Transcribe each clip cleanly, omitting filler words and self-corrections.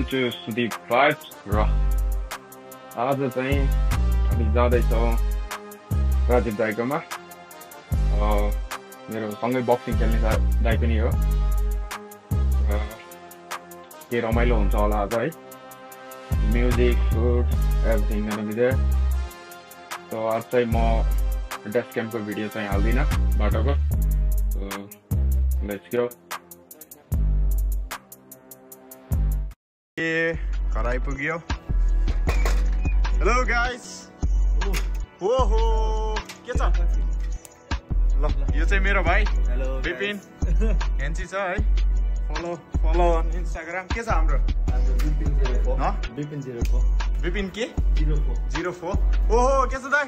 बोल्छु सुदीप भाइब्स र आज चाहिँ हामी जाँदैछौँ राजीव दाइकोमा। मेरो सँगै बक्सिङ खेल्ने दाइ पनि हो। के रमाइलो हुन्छ होला आज है। म्युजिक, फुड, एभ्रिथिङ गonna be there। सो आज चाहिँ म डेस्क क्याम्पको भिडियो चाहिँ हाल्दिनँ बाटोको। Let's go. घर आइपुग्यो। Hello guys. ओहो के छ? ल यो चाहिँ मेरो भाइ विपिन। हेन्सी छ है। Follow on Instagram. के छ हाम्रो? विपिन के 04। ओहो के छ दाइ?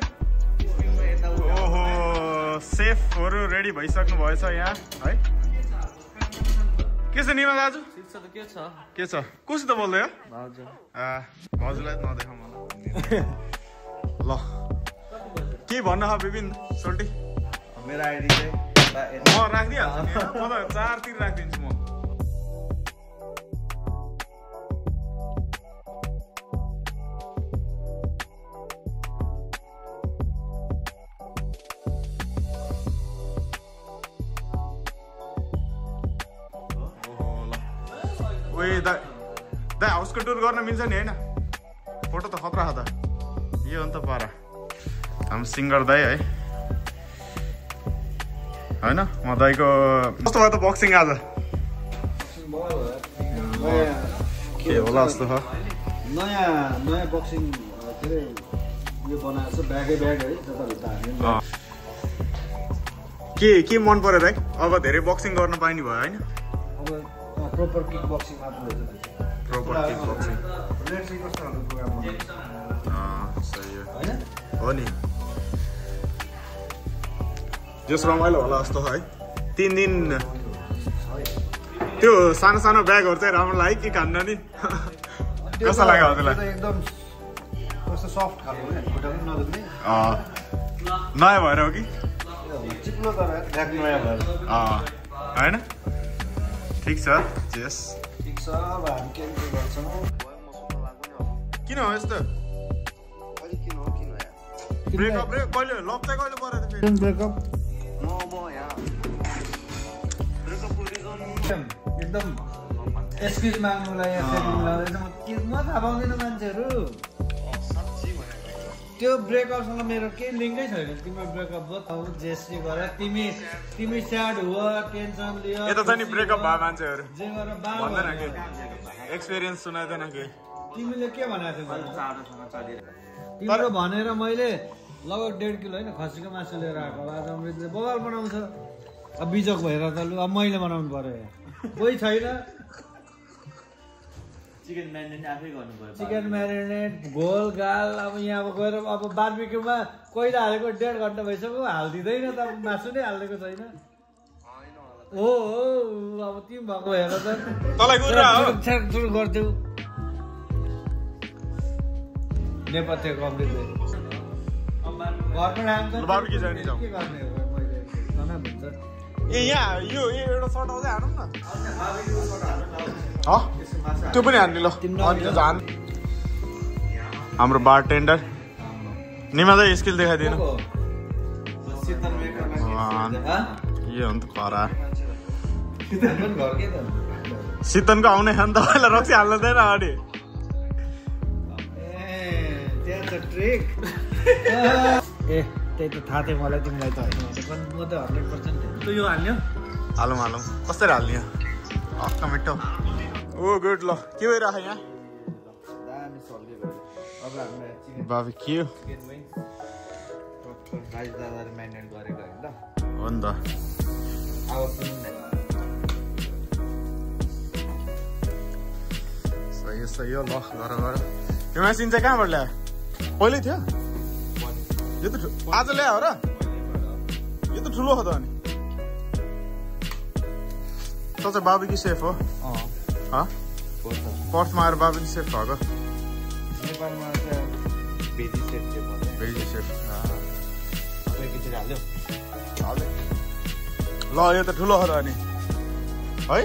ओहो सेफहरू रेडी भइसक्नु भएछ यहाँ है। के छ निमा दाजु? के छ? कसित बोल्दै हो? भाउजूलाई नदेखाऊ मलाई। ल के भन्न ह विपिन सोल्टी? मेरो आइडी चाहिँ म राखिदिइहाल्छु नि। म त 4 तिर राखिदिन्छु म। ओए दाइ हाउसको टुर गर्न मिल्छ नि होइन? फोटो त खतरा छ त। यो अन्त पारा हाम्रो सिङ्गर दाइ है होइन? म दाइको कस्तो भयो त बक्सिङ आज? के होला जस्तो छ? नयाँ बक्सिङ के अरे यो बनाएको छ। ब्याग है के मन पर्यो दाइ? अब धेरै बक्सिङ गर्न पाइने भयो होइन? अब प्रोपर किक बक्सिङ मात्र हुन्छ। Proper kick boxing let's see कस्तो हुन्छ प्रोग्राम। सही हो नि। जस रमाइलो होला जस्तो है। 3 दिन त्यो सानो सानो ब्यागहरू चाहिँ राम्रो लाग्यो कि खान्न नि? कस्तो लाग्यो हजुरलाई? एकदम कस्तो सफ्ट खालको हो नि, खुट्टा पनि नदुख्ने। नयाँ भएर हो कि? चिप्लो तर ब्याग नयाँ भएर होइन? ठिक छ जेस। ठिक छ। अब हामी के गर्छौँ? किन हो यस्तो? ब्रेकअप कहिले लक चाहिँ कहिले परेको थियो? ब्रेकअप एकदम एक्सक्युज माग्नुलाई म थाहा पाउँदैन मान्छेहरू। त्यो ब्रेकअपसँग मेरो केही लिङ्कै छैन। तिम्रो ब्रेकअप भयो जेसले गर, तिमी स्याड हो, टेन्सन लियो। यता चाहिँ नि ब्रेकअप भयो मान्छेहरू जे गर भन्दैन के? एक्सपिरियन्स सुनाइदैन के? तिमीले के भनेको थियौ? तिम्रो भनेर मैले लगभग 1.5 किलो होइन खसीको मासु लिएर आएको। आज अमृतले बगाल बनाउँछ। अब बिजोक भएर त लु अब मैले बनाउनु पर्यो। कोही छैन। चिकन म्यारिनेट घोल गाल। अब यहाँ अब गएर अब बार्बिक्युमा कोइला हालेको 1.5 घन्टा भइसक्यो। हालिदिँदैन त मासु नै हालिदिएको छैन। हो अब तिमी भएको हेर त सुरु गर्थ्यौ नेपथ्यको अमृतले। के गर्ने ए यहाँ यो एउटा सर्ट आउँदै हानौँ न। त्यो पनि हान्ने ल। हाम्रो बारटेन्डर निमा चाहिँ स्किल देखाइदिनु। यो हो नि त पारा। शीतनको आउने खान तपाईँलाई रक्सी हाल्दैन अगाडि। ए त्यही त थाहा थियो मलाई। तिमीलाई त होइन म त 100% यो हाल्ने हालौँ कसरी हाल्ने? टमेटो। ओ गुड। ल के भइरहेको यहाँ? बार्बिक्यू हो नि त। सही हो। ल गर। यो मेसिन चाहिँ कहाँबाट ल्यायो? पहिल्यै थियो? यो त आज ल्यायो हो र? यो त ठुलो हो त अनि। त चाहिँ बार्बिक्यू सेफ हो? पर्थमा आएर बार्बिक्यू सेफ भएको? नेपालमा भेजी सेफ। ल यो त ठुलो हो त अनि है?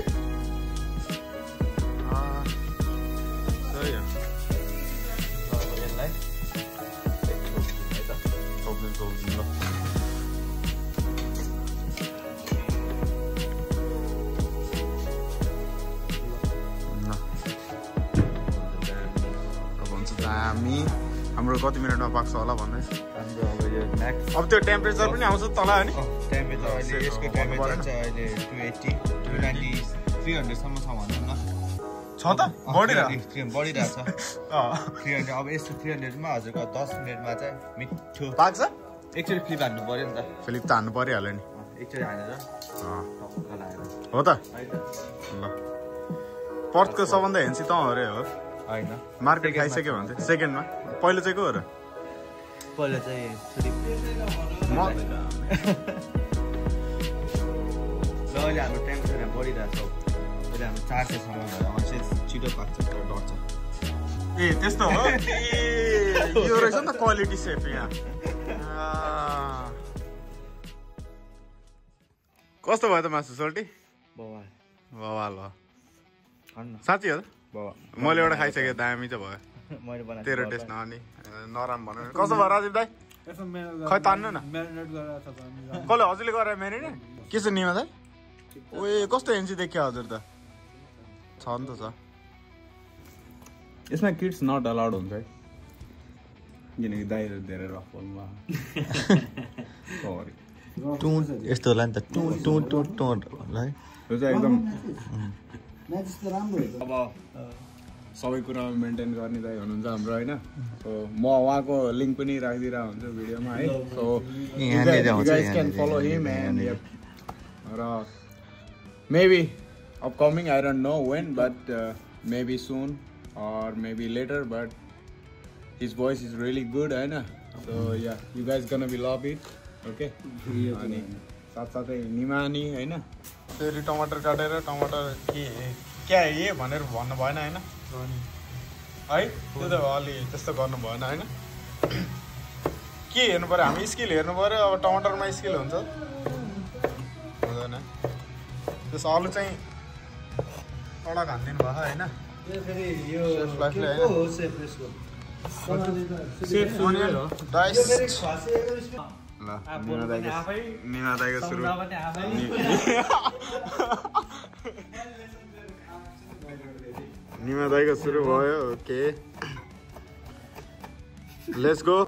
हाम्रो कति मिनेटमा पाक्छ होला भन्दैछ हाम्रो अब यो म्याक्स अब त्यो टेम्परेचर पनि आउँछ तल हैन टेम्परेचर अहिले यसको टेम्परेचर चाहिँ अहिले 280 290 300 सम्म छ भन्नु न छ त बढिरहेछ 300 अब यस्तो 300 मा हजुरको 10 मिनेटमा चाहिँ मिठो पाक्छ एकचोटी फ्लिप हान्नु पर्यो नि त फ्लिप त हान्नु परिहाल्यो नि एकचोटी हानेर टक्क लगाएर हो त ल पर्थको सबभन्दा हेन्सी त अरे हो हैन मार्केट खाइसक्यो भने चाहिँ सेकेन्डमा पहिलो चाहिँ को हो र पहिलो चाहिँ म अहिले हाम्रो टेम्परेचर बढिरहेछ अहिले हाम्रो 400 सम्म भयो अझै छिटो पाक्छ तर डर छ ए त्यस्तो हो ए यो रहेछ नि त क्वालिटी सेफ यहाँ कस्तो भयो त मासु सोल्टी बवाल हो साँच्ची हो त मैले एउटा खाइसकेँ दामी त भयो मैले बनाएको तेरो टेस्ट नआउने नराम भन्नु कस्तो भयो राजीव दाई खै तान्नु न कसले हजुरले गरेर मेरिनेट के छ निमा दाई ओए कस्तो हेन्सी देखियो हजुर त छ नि त छ यसमा किड्स नट अलाउड हुन्छ है किनकि दाइहरू धेरै रफलमा यस्तो होला नि त टु टु टु टु होला है यो चाहिँ एकदम राम्रो अब सबै कुरा मेन्टेन गर्ने दाइ हुनुहुन्छ हाम्रो होइन सो म उहाँको लिङ्क पनि राखिदिरहेको हुन्छु भिडियोमा है so you guys can follow him and र maybe upcoming I don't know when but maybe soon or maybe later but his voice is really good होइन so yeah you guys gonna be love it okay अनि साथसाथै निमानी होइन फेरि टमाटर काटेर टमाटर के क्या ए भनेर भन्नु भएन होइन है त्यो त अलि त्यस्तो गर्नु भएन होइन के हेर्नु पऱ्यो हामी स्किल हेर्नु पऱ्यो अब टमाटरमा स्किल हुन्छ हुँदैन त्यस आलु चाहिँ कडक हानिदिनु भयो होइन निमा दाइको सुरु निमा दाइको सुरु भयो ओके लेट्स गो